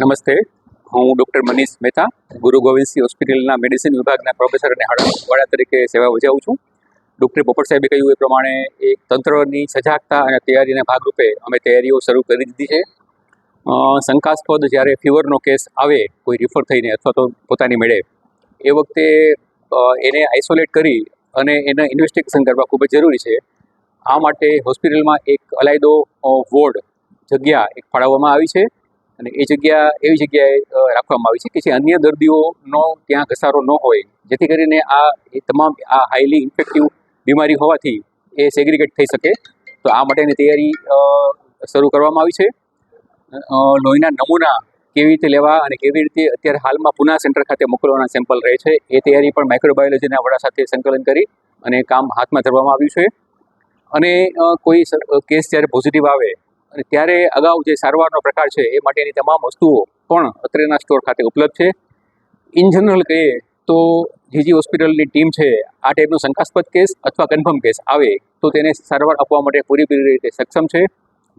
નમસ્તે, હું ડૉક્ટર મનીષ મહેતા, ગુરુ ગોવિંદસિંહ હોસ્પિટલના મેડિસિન વિભાગના પ્રોફેસર અને વડા તરીકે સેવા બજાવું છું. ડૉક્ટર પોપટ સાહેબે કહ્યું એ પ્રમાણે એક તંત્રની સજાગતા અને તૈયારીના ભાગરૂપે અમે તૈયારીઓ શરૂ કરી દીધી છે. શંકાસ્પદ જ્યારે ફીવરનો કેસ આવે કોઈ રિફર થઈને અથવા તો પોતાની મેળે, એ વખતે એને આઇસોલેટ કરી અને એને ઇન્વેસ્ટિગેશન કરવા ખૂબ જ જરૂરી છે. આ માટે હોસ્પિટલમાં એક અલાયદો વોર્ડ જગ્યા એક ફાળવવામાં આવી છે અને એ જગ્યા એવી જગ્યાએ રાખવામાં આવી છે કે જે અન્ય દર્દીઓનો ત્યાં ઘસારો ન હોય, જેથી કરીને એ તમામ હાઈલી ઇન્ફેક્ટિવ બીમારી હોવાથી એ સેગ્રીગેટ થઈ શકે. તો આ માટેની તૈયારી શરૂ કરવામાં આવી છે. લોહીના નમૂના કેવી રીતે લેવા અને કેવી રીતે અત્યારે હાલમાં પુના સેન્ટર ખાતે મોકલવાના સેમ્પલ રહે છે, એ તૈયારી પણ માઇક્રોબાયોલોજીના વડા સાથે સંકલન કરી અને કામ હાથમાં ધરવામાં આવ્યું છે. અને કોઈ કેસ જ્યારે પોઝિટિવ આવે અને ત્યારે અગાઉ જે સારવારનો પ્રકાર છે એ માટેની તમામ વસ્તુઓ પણ અત્રેના સ્ટોર ખાતે ઉપલબ્ધ છે. ઇન જનરલ કહીએ તો જીજી હોસ્પિટલની ટીમ છે આ ટાઈપનો શંકાસ્પદ કેસ અથવા કન્ફર્મ કેસ આવે તો તેને સારવાર આપવા માટે પૂરેપૂરી રીતે સક્ષમ છે.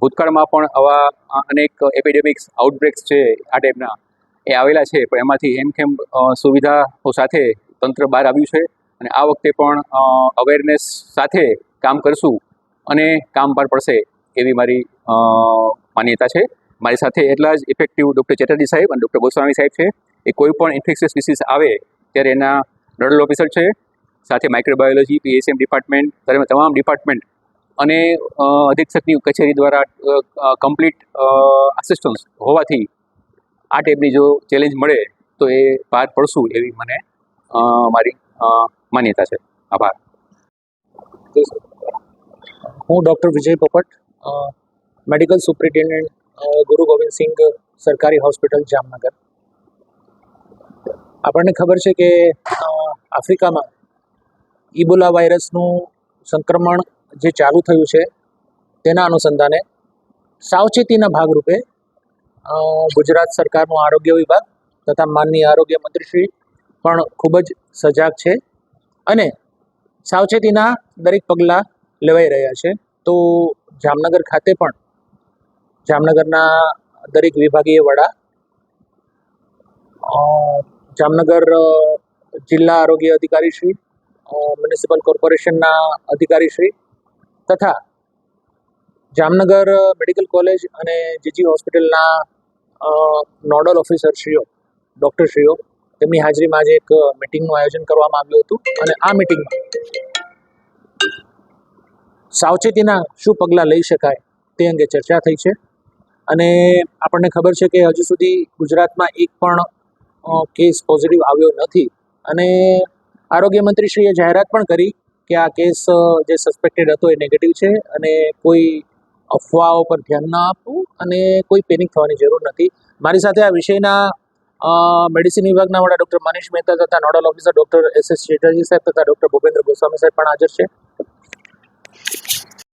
ભૂતકાળમાં પણ આવા અનેક એપિડેમિક્સ આઉટબ્રેક્સ છે આ ટાઈપના એ આવેલા છે, પણ એમાંથી હેમખેમ સુવિધાઓ સાથે તંત્ર બહાર આવ્યું છે અને આ વખતે પણ અવેરનેસ સાથે કામ કરશું અને કામ પાર પડશે એવી મારી માન્યતા છે. મારી સાથે એટલા જ ઇફેક્ટિવ ડૉક્ટર ચેટર્જી સાહેબ અને ડૉક્ટર ગોસ્વામી સાહેબ છે. એ કોઈ પણ ઇન્ફેક્શિયસ ડિસીઝ આવે ત્યારે એના નોડલ ઓફિસર છે, સાથે માઇક્રોબાયોલોજી પીએસએમ ડિપાર્ટમેન્ટ તમામ ડિપાર્ટમેન્ટ અને અધિક્ષકની કચેરી દ્વારા કમ્પ્લીટ આસિસ્ટન્સ હોવાથી આ ટાઈપની જો ચેલેન્જ મળે તો એ પાર પડશું એવી મને મારી માન્યતા છે. આભાર. હું ડૉક્ટર વિજય પોપટ, મેડિકલ સુપ્રિન્ટેન્ડન્ટ ગુરુ ગોવિંદસિંહ સરકારી હોસ્પિટલ જામનગર. આપણને ખબર છે કે આફ્રિકામાં ઇબોલા વાયરસનું સંક્રમણ જે ચાલુ થયું છે તેના અનુસંધાને સાવચેતીના ભાગરૂપે ગુજરાત સરકારનું આરોગ્ય વિભાગ તથા માનનીય આરોગ્ય મંત્રીશ્રી પણ ખૂબ જ સજાગ છે અને સાવચેતીના દરેક પગલાં લેવાઈ રહ્યા છે. તો જામનગર ખાતે પણ જામનગરના દરેક વિભાગીય વડા, જામનગર જિલ્લા આરોગ્ય અધિકારીશ્રી, મ્યુનિસિપલ કોર્પોરેશનના અધિકારીશ્રી તથા જામનગર મેડિકલ કોલેજ અને જીજી હોસ્પિટલના નોડલ ઓફિસરશ્રીઓ, ડૉક્ટરશ્રીઓ, તેમની હાજરીમાં આજે એક મિટિંગનું આયોજન કરવામાં આવ્યું હતું અને આ મિટિંગમાં સાવચેતીના શું પગલાં લઈ શકાય તે અંગે ચર્ચા થઈ છે. અને આપણને ખબર છે કે હજુ સુધી ગુજરાતમાં એક પણ કેસ પોઝિટિવ આવ્યો નથી અને આરોગ્ય મંત્રીશ્રીએ જાહેરાત પણ કરી કે આ કેસ જે સસ્પેક્ટેડ હતો એ નેગેટિવ છે અને કોઈ અફવાઓ પર ધ્યાન ન આપવું અને કોઈ પેનિક થવાની જરૂર નથી. મારી સાથે આ વિષયના મેડિસિન વિભાગના વડા ડૉક્ટર મનીષ મહેતા તથા nodal officer doctor S Chatterjee સાહેબ તથા ડૉક્ટર ભૂપેન્દ્ર ગોસ્વામી સાહેબ પણ હાજર છે.